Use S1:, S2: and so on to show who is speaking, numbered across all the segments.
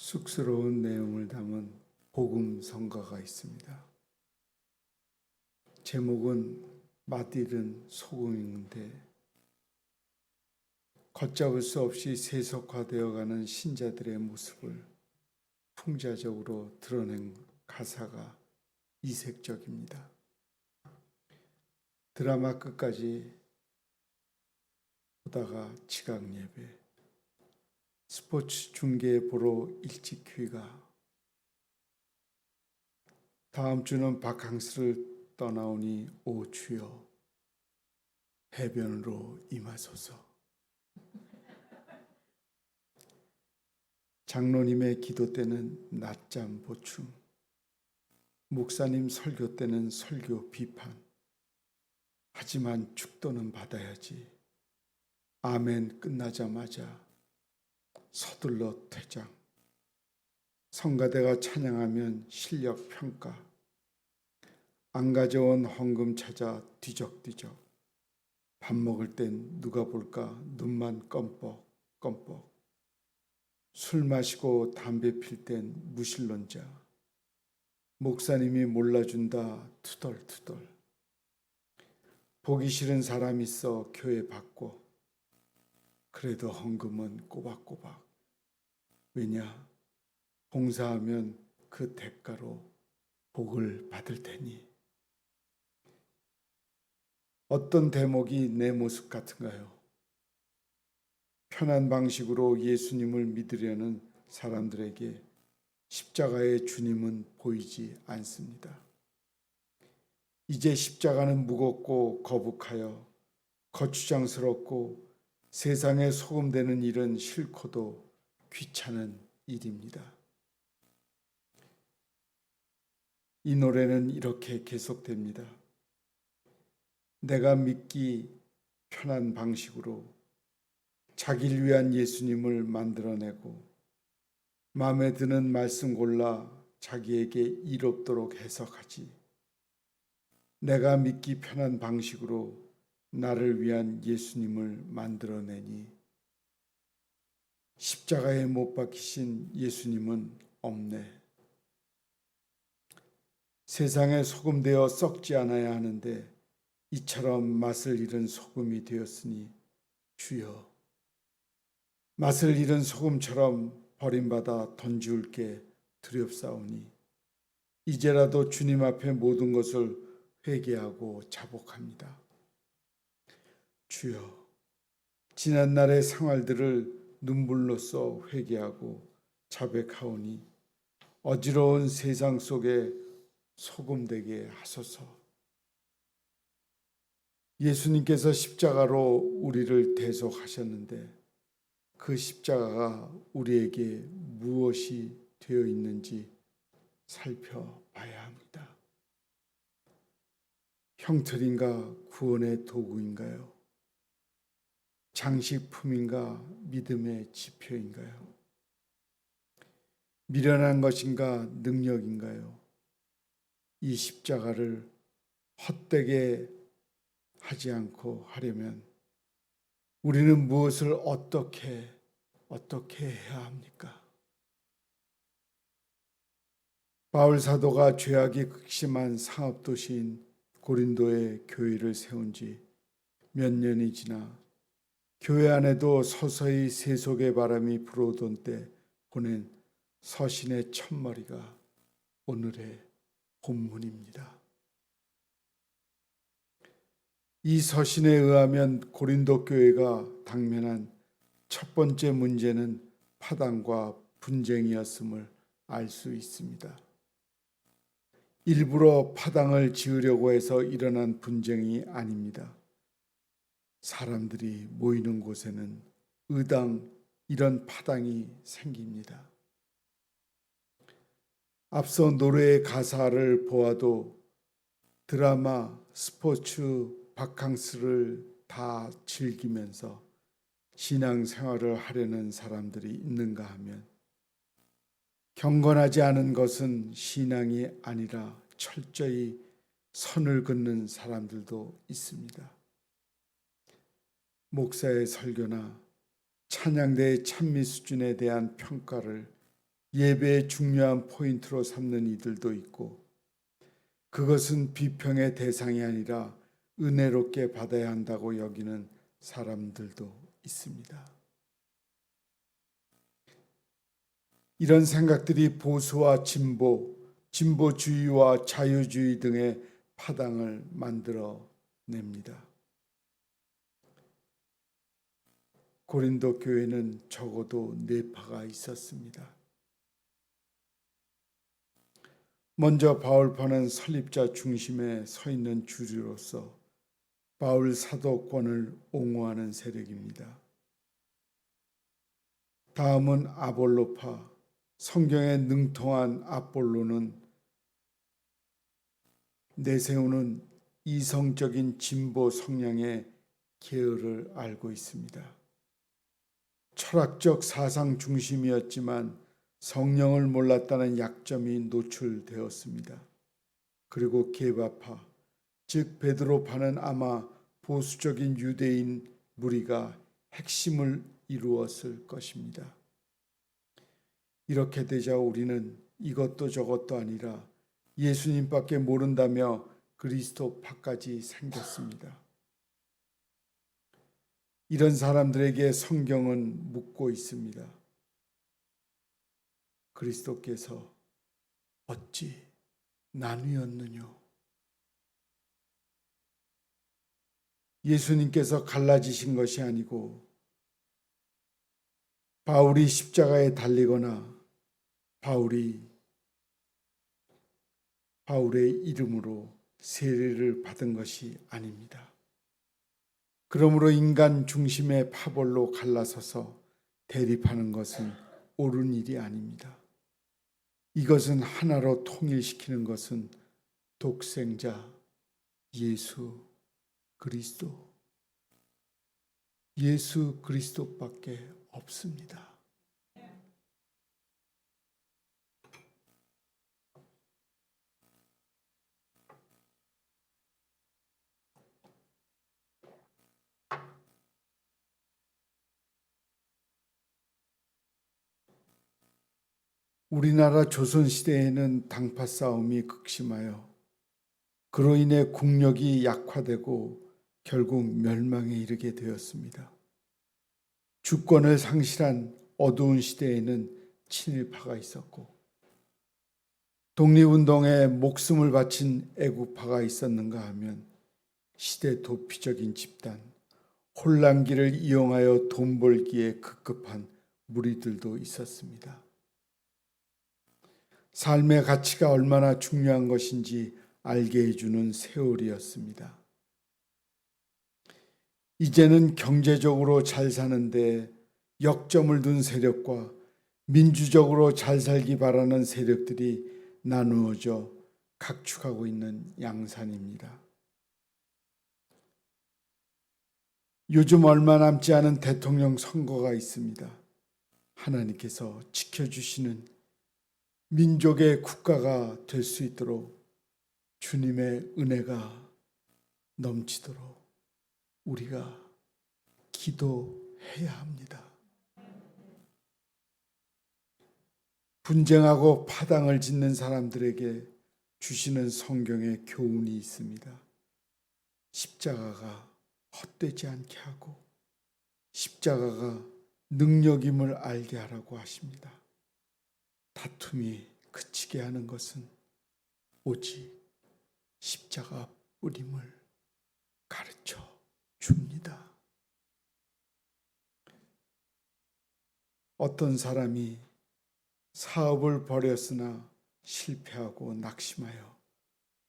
S1: 쑥스러운 내용을 담은 복음 성가가 있습니다. 제목은 맛있는 소금인데 걷잡을 수 없이 세속화되어가는 신자들의 모습을 풍자적으로 드러낸 가사가 이색적입니다. 드라마 끝까지 보다가 지각 예배, 스포츠 중계 보러 일찍 귀가, 다음 주는 바캉스를 떠나오니 오 주여 해변으로 임하소서. 장로님의 기도 때는 낮잠 보충, 목사님 설교 때는 설교 비판. 하지만 축도는 받아야지. 아멘 끝나자마자 서둘러 퇴장. 성가대가 찬양하면 실력 평가. 안 가져온 헌금 찾아 뒤적뒤적. 밥 먹을 땐 누가 볼까 눈만 껌뻑껌뻑. 술 마시고 담배 필 땐 무신론자. 목사님이 몰라준다 투덜투덜. 보기 싫은 사람 있어 교회 바꿔. 그래도 헌금은 꼬박꼬박. 왜냐? 봉사하면 그 대가로 복을 받을 테니. 어떤 대목이 내 모습 같은가요? 편한 방식으로 예수님을 믿으려는 사람들에게 십자가의 주님은 보이지 않습니다. 이제 십자가는 무겁고 거북하여 거추장스럽고 세상에 소금되는 일은 싫고도 귀찮은 일입니다. 이 노래는 이렇게 계속됩니다. 내가 믿기 편한 방식으로 자기를 위한 예수님을 만들어내고 마음에 드는 말씀 골라 자기에게 이롭도록 해석하지. 내가 믿기 편한 방식으로 나를 위한 예수님을 만들어내니 십자가에 못 박히신 예수님은 없네. 세상에 소금되어 썩지 않아야 하는데 이처럼 맛을 잃은 소금이 되었으니 주여, 맛을 잃은 소금처럼 버림받아 던지울 게 두렵사오니 이제라도 주님 앞에 모든 것을 회개하고 자복합니다. 주여, 지난날의 생활들을 눈물로써 회개하고 자백하오니 어지러운 세상 속에 소금되게 하소서. 예수님께서 십자가로 우리를 대속하셨는데 그 십자가가 우리에게 무엇이 되어 있는지 살펴봐야 합니다. 형틀인가 구원의 도구인가요? 장식품인가 믿음의 지표인가요? 미련한 것인가 능력인가요? 이 십자가를 헛되게 하지 않고 하려면 우리는 무엇을 어떻게 해야 합니까? 바울 사도가 죄악이 극심한 상업도시인 고린도에 교회를 세운 지 몇 년이 지나 교회 안에도 서서히 세속의 바람이 불어오던 때 보낸 서신의 첫머리가 오늘의 본문입니다. 이 서신에 의하면 고린도 교회가 당면한 첫 번째 문제는 파당과 분쟁이었음을 알 수 있습니다. 일부러 파당을 지으려고 해서 일어난 분쟁이 아닙니다. 사람들이 모이는 곳에는 의당 이런 파당이 생깁니다. 앞서 노래의 가사를 보아도 드라마, 스포츠, 바캉스를 다 즐기면서 신앙생활을 하려는 사람들이 있는가 하면 경건하지 않은 것은 신앙이 아니라 철저히 선을 긋는 사람들도 있습니다. 목사의 설교나 찬양대의 찬미 수준에 대한 평가를 예배의 중요한 포인트로 삼는 이들도 있고, 그것은 비평의 대상이 아니라 은혜롭게 받아야 한다고 여기는 사람들도 있습니다. 이런 생각들이 보수와 진보주의와 자유주의 등의 파당을 만들어 냅니다. 고린도 교회는 적어도 4파가 있었습니다. 먼저 바울파는 설립자 중심에 서 있는 주류로서 바울 사도권을 옹호하는 세력입니다. 다음은 아볼로파, 성경에 능통한 아볼로는 내세우는 이성적인 진보 성향의 계열을 알고 있습니다. 철학적 사상 중심이었지만 성령을 몰랐다는 약점이 노출되었습니다. 그리고 게바파, 즉 베드로파는 아마 보수적인 유대인 무리가 핵심을 이루었을 것입니다. 이렇게 되자 우리는 이것도 저것도 아니라 예수님밖에 모른다며 그리스도파까지 생겼습니다. 이런 사람들에게 성경은 묻고 있습니다. 그리스도께서 어찌 나뉘었느냐? 예수님께서 갈라지신 것이 아니고 바울이 십자가에 달리거나 바울의 이름으로 세례를 받은 것이 아닙니다. 그러므로 인간 중심의 파벌로 갈라서서 대립하는 것은 옳은 일이 아닙니다. 이것은 하나로 통일시키는 것은 독생자 예수 그리스도밖에 없습니다. 우리나라 조선시대에는 당파 싸움이 극심하여 그로 인해 국력이 약화되고 결국 멸망에 이르게 되었습니다. 주권을 상실한 어두운 시대에는 친일파가 있었고 독립운동에 목숨을 바친 애국파가 있었는가 하면 시대 도피적인 집단, 혼란기를 이용하여 돈 벌기에 급급한 무리들도 있었습니다. 삶의 가치가 얼마나 중요한 것인지 알게 해주는 세월이었습니다. 이제는 경제적으로 잘 사는데 역점을 둔 세력과 민주적으로 잘 살기 바라는 세력들이 나누어져 각축하고 있는 양산입니다. 요즘 얼마 남지 않은 대통령 선거가 있습니다. 하나님께서 지켜주시는 민족의 국가가 될 수 있도록 주님의 은혜가 넘치도록 우리가 기도해야 합니다. 분쟁하고 파당을 짓는 사람들에게 주시는 성경의 교훈이 있습니다. 십자가가 헛되지 않게 하고 십자가가 능력임을 알게 하라고 하십니다. 다툼이 그치게 하는 것은 오직 십자가 뿌림을 가르쳐 줍니다. 어떤 사람이 사업을 벌였으나 실패하고 낙심하여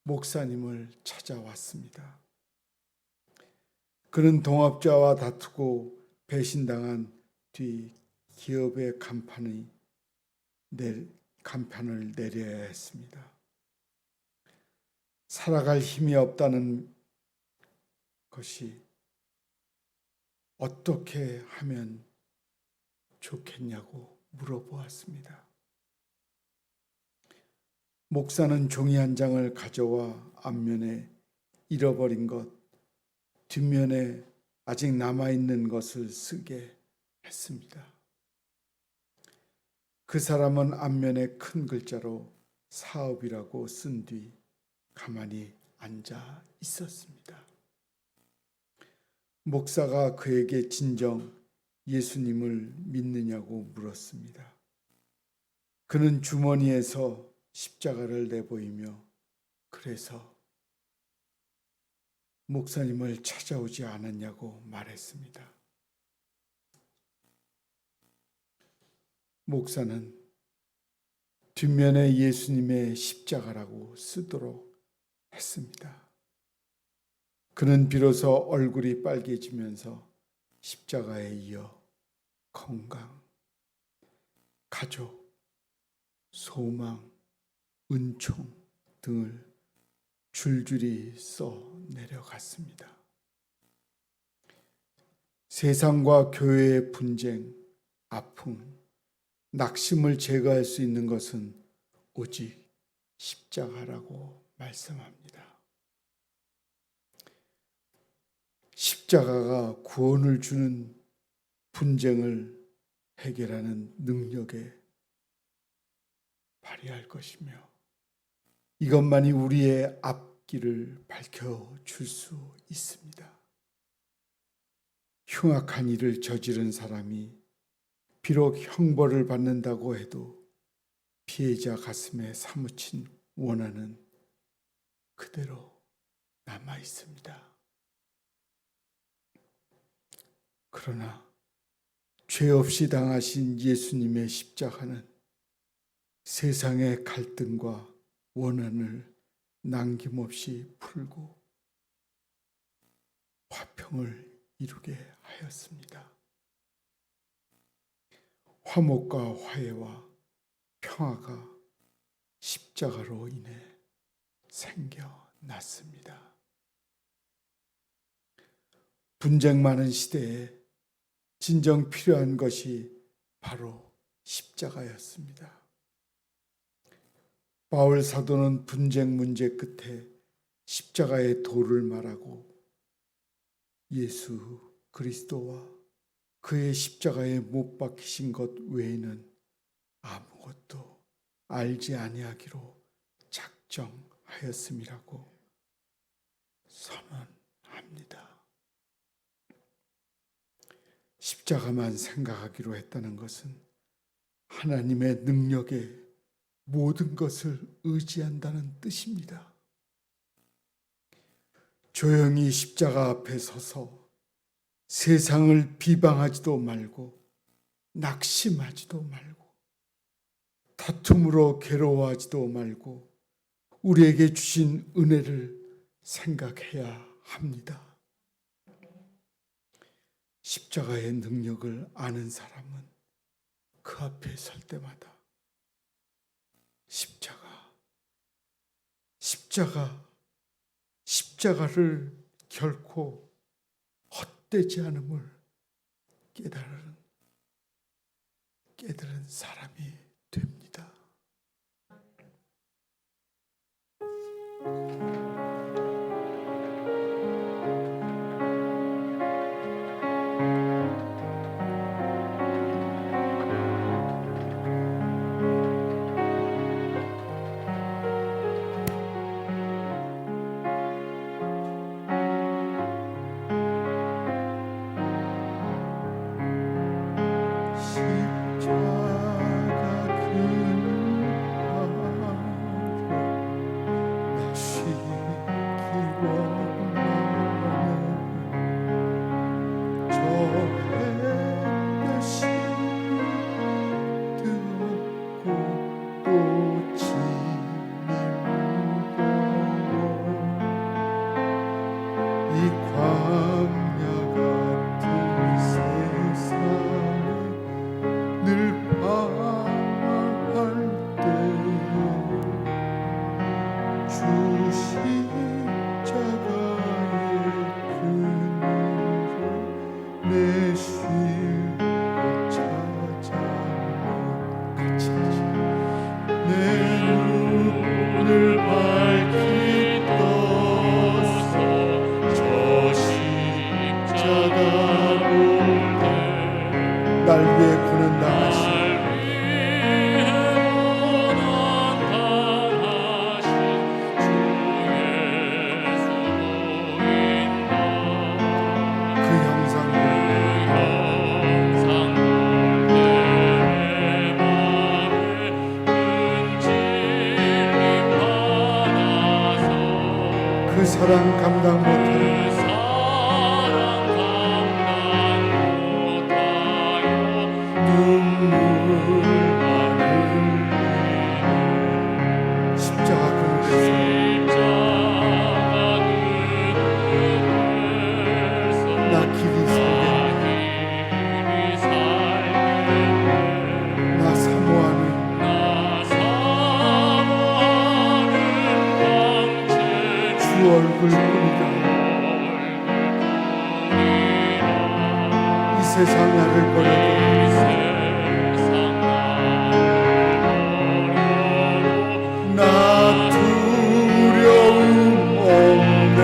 S1: 목사님을 찾아왔습니다. 그는 동업자와 다투고 배신당한 뒤 기업의 간판을 내려야 했습니다. 살아갈 힘이 없다는 것이 어떻게 하면 좋겠냐고 물어보았습니다. 목사는 종이 한 장을 가져와 앞면에 잃어버린 것, 뒷면에 아직 남아있는 것을 쓰게 했습니다. 그 사람은 앞면에 큰 글자로 사업이라고 쓴 뒤 가만히 앉아 있었습니다. 목사가 그에게 진정 예수님을 믿느냐고 물었습니다. 그는 주머니에서 십자가를 내보이며 그래서 목사님을 찾아오지 않았냐고 말했습니다. 목사는 뒷면에 예수님의 십자가라고 쓰도록 했습니다. 그는 비로소 얼굴이 빨개지면서 십자가에 이어 건강, 가족, 소망, 은총 등을 줄줄이 써 내려갔습니다. 세상과 교회의 분쟁, 아픔, 낙심을 제거할 수 있는 것은 오직 십자가라고 말씀합니다. 십자가가 구원을 주는 분쟁을 해결하는 능력에 발휘할 것이며 이것만이 우리의 앞길을 밝혀줄 수 있습니다. 흉악한 일을 저지른 사람이 비록 형벌을 받는다고 해도 피해자 가슴에 사무친 원한은 그대로 남아 있습니다. 그러나 죄 없이 당하신 예수님의 십자가는 세상의 갈등과 원한을 남김없이 풀고 화평을 이루게 하였습니다. 화목과 화해와 평화가 십자가로 인해 생겨났습니다. 분쟁 많은 시대에 진정 필요한 것이 바로 십자가였습니다. 바울 사도는 분쟁 문제 끝에 십자가의 도를 말하고 예수 그리스도와 그의 십자가에 못 박히신 것 외에는 아무것도 알지 아니하기로 작정하였음이라고 선언합니다. 십자가만 생각하기로 했다는 것은 하나님의 능력에 모든 것을 의지한다는 뜻입니다. 조용히 십자가 앞에 서서 세상을 비방하지도 말고 낙심하지도 말고 다툼으로 괴로워하지도 말고 우리에게 주신 은혜를 생각해야 합니다. 십자가의 능력을 아는 사람은 그 앞에 설 때마다 십자가를 결코 헛되지 않음을 깨달은 사람이 됩니다. 날 위해 고난당하신 그 사랑 감당 못하여 얼굴뿐이다. 이 세상 나를 버려도 나 두려움 없네.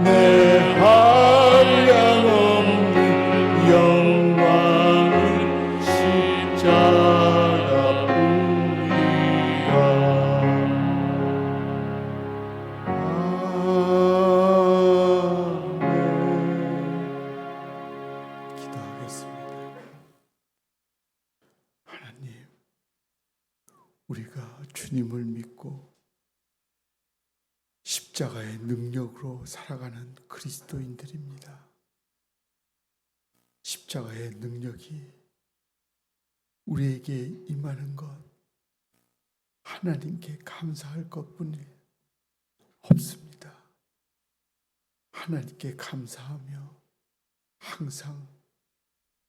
S1: 내 한량 없는 영광은 십자가뿐이야. 우리가 주님을 믿고 십자가의 능력으로 살아가는 그리스도인들입니다. 십자가의 능력이 우리에게 임하는 것, 하나님께 감사할 것뿐이 없습니다. 하나님께 감사하며 항상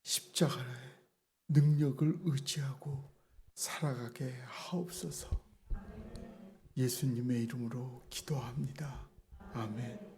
S1: 십자가의 능력을 의지하고 살아가게 하옵소서. 예수님의 이름으로 기도합니다. 아멘.